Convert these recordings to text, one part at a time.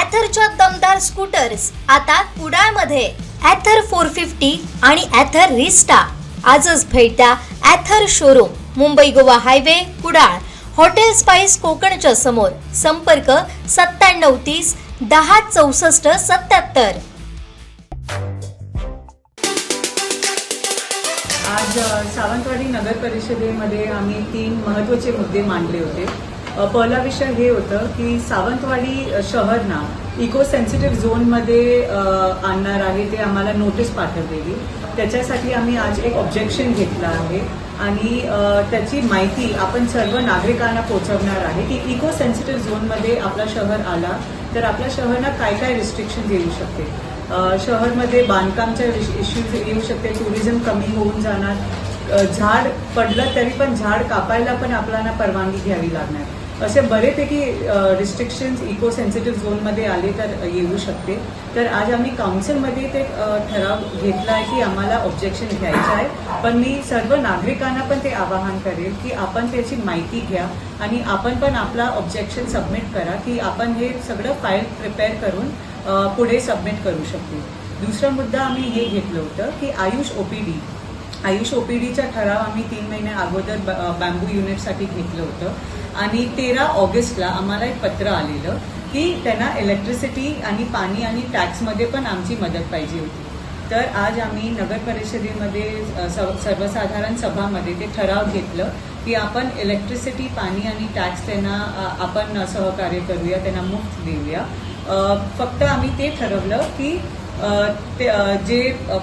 ॲथरच्या दमदार स्कूटर्स आता कुडाळमध्ये. ॲथर 450 आणि ॲथर रिस्टा. आजच भेट द्या Ather showroom, Mumbai Goa highway, Kudal. Hotel spice कोकणच्या समोर. संपर्क 9730 10 64 77. आज सावंतवाडी नगर परिषदेमध्ये आम्ही 3 महत्त्वाचे मुद्दे मांडले होते. पहिला विषय हे होतं की सावंतवाडी शहरना इको सेन्सिटिव्ह झोनमध्ये आणणार आहे, ते आम्हाला नोटीस पाठवलेली. त्याच्यासाठी आम्ही आज एक ऑब्जेक्शन घेतलं आहे आणि त्याची माहिती आपण सर्व नागरिकांना पोहोचवणार आहे की इको सेन्सिटिव्ह झोनमध्ये आपला शहर आला तर आपल्या शहराला काय काय रिस्ट्रिक्शन येऊ शकते. शहरमध्ये बांधकामच्या इश्यूज येऊ शकते, टुरिझम कमी होऊन जाणार, झाड पडलं तरी पण झाड कापायला पण आपल्याला परवानगी घ्यावी लागणार. असे बरेपैकी रिस्ट्रिक्शन्स इको सेन्सिटिव्ह झोनमध्ये आले तर येऊ शकते. तर आज आम्ही काउन्सिलमध्ये ते ठराव घेतला आहे की आम्हाला ऑब्जेक्शन घ्यायचं आहे. पण मी सर्व नागरिकांना पण ते आवाहन करेल की आपण त्याची माहिती घ्या आणि आपण पण आपला ऑब्जेक्शन सबमिट करा की आपण हे सगळं फाईल प्रिपेअर करून पुढे सबमिट करू शकतो. दुसरा मुद्दा आम्ही हे घेतलं होतं की आयुष ओपीडीचा ठराव आम्ही 3 महिने अगोदर बॅम्बू युनिटसाठी घेतलं होतं आणि 13 ऑगस्टला आम्हाला एक पत्र आलेलं की त्यांना इलेक्ट्रिसिटी आणि पाणी आणि टॅक्समध्ये पण आमची मदत पाहिजे होती. तर आज आम्ही नगर परिषदेमध्ये सर्वसाधारण सभामध्ये ते ठराव घेतलं की आपण इलेक्ट्रिसिटी, पाणी आणि टॅक्स त्यांना आपण सहकार्य करूया, त्यांना मुफ्त देऊया. फक्त आम्ही ते ठरवलं की जे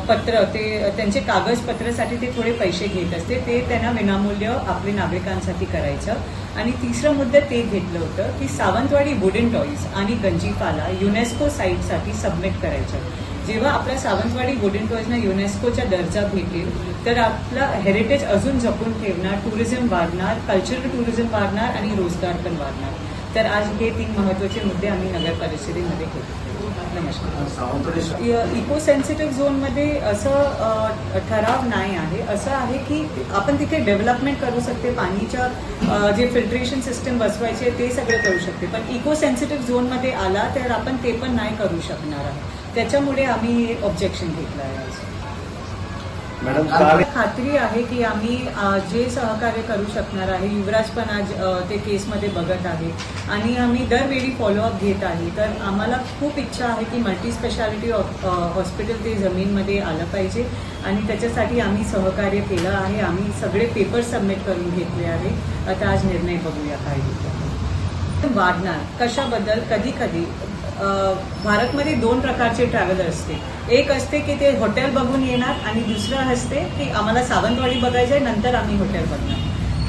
पत्र ते त्यांचे कागदपत्रासाठी ते थोडे पैसे घेत असते ते त्यांना विनामूल्य आपले नागरिकांसाठी करायचं. आणि तिसरं मुद्दा ते घेतलं होतं की सावंतवाडी वुडन टॉईज आणि गंजीफाला युनेस्को साईटसाठी सबमिट करायचं. जेव्हा आपल्या सावंतवाडी वुडन टॉईजना युनेस्कोचा दर्जा भेटेल तर आपला हेरिटेज अजून जपून ठेवणार, टुरिझम वाढणार, कल्चरल टुरिझम वाढणार आणि रोजगार पण वाढणार. तर आज हे 3 महत्त्वाचे मुद्दे आम्ही नगर परिषदेमध्ये घेतले. नमस्कार. इको सेन्सिटिव्ह झोनमध्ये असं ठराव नाही आहे. असं आहे की आपण तिथे डेव्हलपमेंट करू शकते, पाणीच्या जे फिल्ट्रेशन सिस्टम बसवायचे ते सगळं करू शकते. पण इको सेन्सिटिव्ह झोनमध्ये आला तर आपण ते पण नाही करू शकणार आहे. त्याच्यामुळे आम्ही हे ऑब्जेक्शन घेतलं आहे. खात्री आहे की आम्ही जे सहकार्य करू शकणार आहे. युवराज पण आज ते केसमध्ये बघत आहे आणि आम्ही दरवेळी फॉलोअप घेत आहे. तर आम्हाला खूप इच्छा आहे की मल्टी स्पेशालिटी हॉस्पिटल ते जमीनमध्ये आलं पाहिजे आणि त्याच्यासाठी आम्ही सहकार्य केलं आहे. आम्ही सगळे पेपर सबमिट करून घेतले आहे. आता आज निर्णय बघूया काय होतं. वाढणार कशाबद्दल, कधी कधी भारतमध्ये 2 प्रकारचे ट्रॅव्हलर असते. एक असते की ते हॉटेल बघून येणार आणि दुसरं असते की आम्हाला सावंतवाडी बघायचं आहे, नंतर आम्ही हॉटेल बघणार.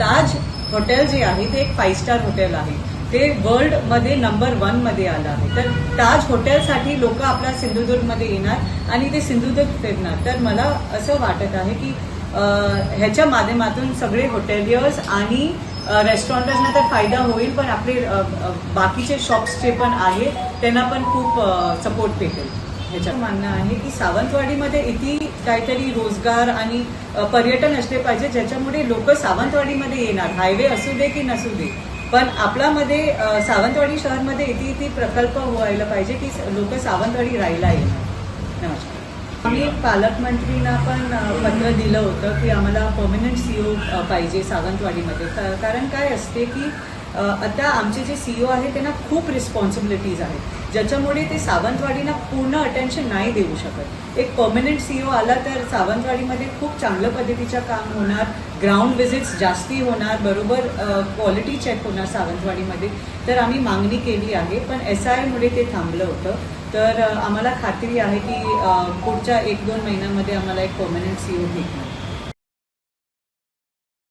ताज हॉटेल जे आहे ते एक 5 स्टार हॉटेल आहे. ते वर्ल्डमध्ये नंबर 1 मध्ये आलं आहे. तर ताज हॉटेलसाठी लोक आपल्या सिंधुदुर्गमध्ये येणार आणि ते सिंधुदुर्ग फिरणार. तर मला असं वाटत आहे की ह्याच्या माध्यमातून सगळे हॉटेलियर्स आणि रेस्टॉरंट्सना तर फायदा होईल, पण आपले बाकीचे शॉप्स जे पण आहे त्यांना पण खूप सपोर्ट भेटेल. ह्याचं म्हणणं आहे की सावंतवाडीमध्ये इथे काहीतरी रोजगार आणि पर्यटन असले पाहिजे ज्याच्यामुळे लोक सावंतवाडीमध्ये येणार. हायवे असू दे की नसू दे, पण आपल्यामध्ये सावंतवाडी शहरमध्ये इथे प्रकल्प व्हायला पाहिजे की लोक सावंतवाडी राहायला येणार. नमस्कार. आम्ही पालकमंत्रींना पण पत्र दिलं होतं की आम्हाला परमनंट सीओ पाहिजे सावंतवाडीमध्ये. कारण काय असते की आता आमचे जे सीओ आहे त्यांना खूप रिस्पॉन्सिबिलिटीज आहेत ज्याच्यामुळे ते सावंतवाडीला पूर्ण अटेन्शन नाही देऊ शकत. एक परमनंट सीओ आला तर सावंतवाडीमध्ये खूप चांगल्या पद्धतीचं काम होणार, ग्राउंड व्हिजिट्स जास्ती होणार, बरोबर क्वालिटी चेक होणार सावंतवाडीमध्ये. तर आम्ही मागणी केली आहे, पण SIमुळे ते थांबलं होतं. तर आम्हाला खात्री आहे की पुढच्या 1-2 महिन्यामध्ये आम्हाला एक परमनंट सीओ भेटणार.